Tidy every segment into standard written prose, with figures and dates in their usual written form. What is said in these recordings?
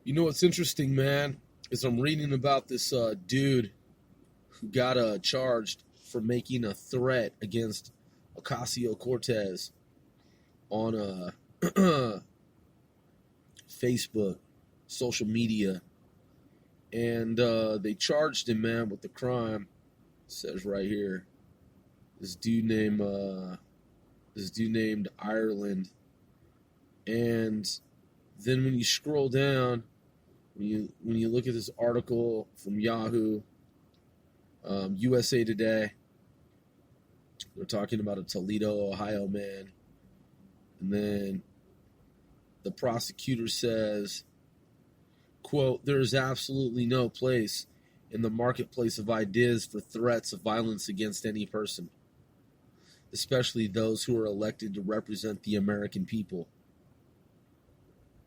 You know what's interesting, man, is I'm reading about this dude who got charged for making a threat against Ocasio-Cortez on Facebook, social media, and they charged him, man, with the crime. It says right here, this dude named Ireland, and then when you scroll down, when you look at this article from Yahoo, USA Today, they're talking about a Toledo, Ohio man, and then the prosecutor says, quote, "There is absolutely no place in the marketplace of ideas for threats of violence against any person, especially those who are elected to represent the American people."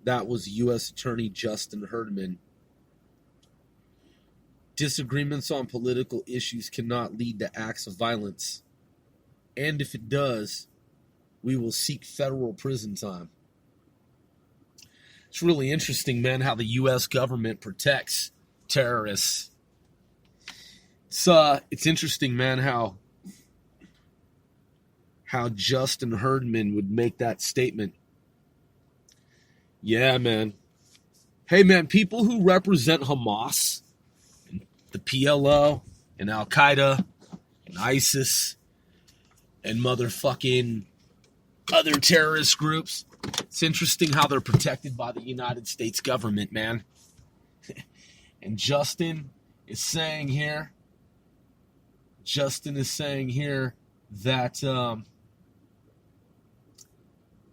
That was U.S. Attorney Justin Herdman. Disagreements on political issues cannot lead to acts of violence. And if it does, we will seek federal prison time. It's really interesting, man, how the U.S. government protects terrorists. It's interesting, man, how Justin Herdman would make that statement. Yeah, man. Hey, man, people who represent Hamas, and the PLO, and Al-Qaeda, and ISIS, and motherfucking other terrorist groups, it's interesting how they're protected by the United States government, man. And Justin is saying here that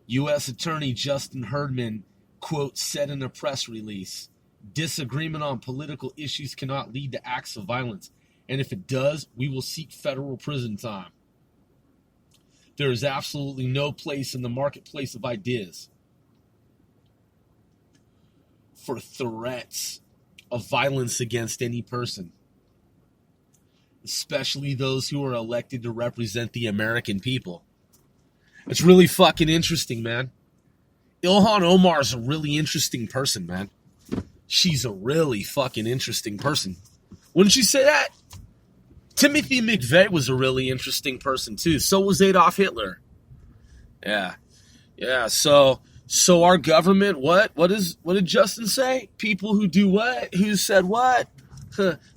U.S. Attorney Justin Herdman, quote, said in a press release, "Disagreement on political issues cannot lead to acts of violence. And if it does, we will seek federal prison time. There is absolutely no place in the marketplace of ideas for threats of violence against any person, especially those who are elected to represent the American people." It's really fucking interesting, man. Ilhan Omar is a really interesting person, man. She's a really fucking interesting person. Wouldn't you say that? Timothy McVeigh was a really interesting person, too. So was Adolf Hitler. Yeah. So our government, what did Justin say? People who do what? Who said what?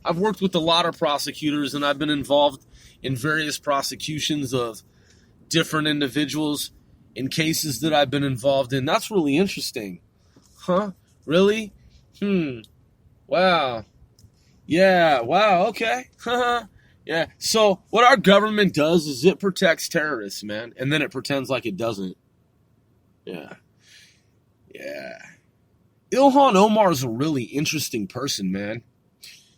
I've worked with a lot of prosecutors, and I've been involved in various prosecutions of different individuals in cases that I've been involved in. That's really interesting. Huh? Really? Wow. Yeah, wow, okay. Yeah. So what our government does is it protects terrorists, man, and then it pretends like it doesn't. Yeah. Ilhan Omar is a really interesting person, man.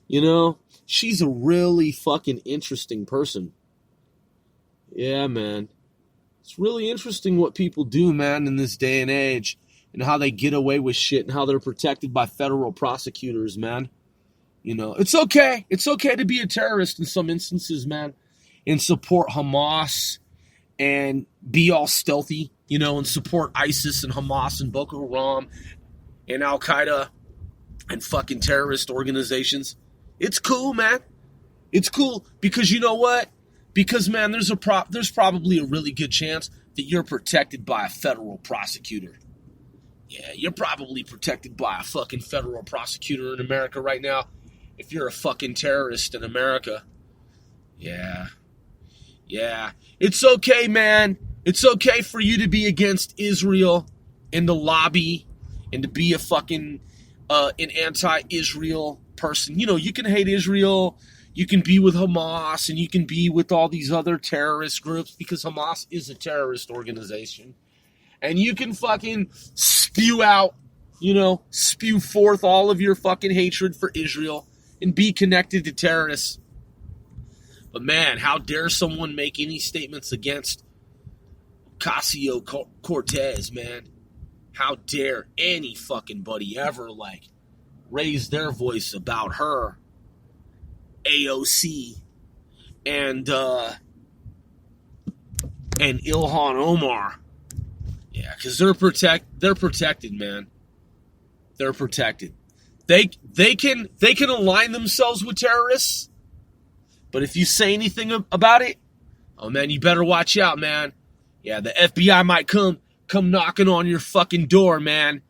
You know, she's a really fucking interesting person. Yeah, man. It's really interesting what people do, man, in this day and age, and how they get away with shit and how they're protected by federal prosecutors, man. You know, it's okay. It's okay to be a terrorist in some instances, man, and support Hamas and be all stealthy, you know, and support ISIS and Hamas and Boko Haram and Al-Qaeda and fucking terrorist organizations. It's cool, man. It's cool because you know what? Because, man, there's probably a really good chance that you're protected by a federal prosecutor. Yeah, you're probably protected by a fucking federal prosecutor in America right now if you're a fucking terrorist in America. Yeah. It's okay, man. It's okay for you to be against Israel and the lobby and to be a fucking an anti-Israel person. You know, you can hate Israel. You can be with Hamas, and you can be with all these other terrorist groups because Hamas is a terrorist organization. And you can fucking spew forth all of your fucking hatred for Israel and be connected to terrorists. But man, how dare someone make any statements against Ocasio-Cortez, man? How dare any fucking buddy ever, raise their voice about her? AOC and Ilhan Omar. Yeah, because they're protected, man. They're protected. They can align themselves with terrorists, but if you say anything about it, oh man, you better watch out, man. Yeah, the FBI might come knocking on your fucking door, man.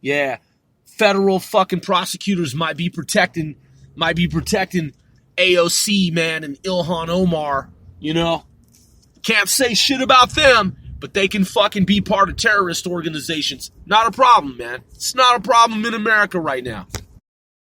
Yeah, federal fucking prosecutors might be protecting AOC, man, and Ilhan Omar, you know. Can't say shit about them, but they can fucking be part of terrorist organizations. Not a problem, man. It's not a problem in America right now.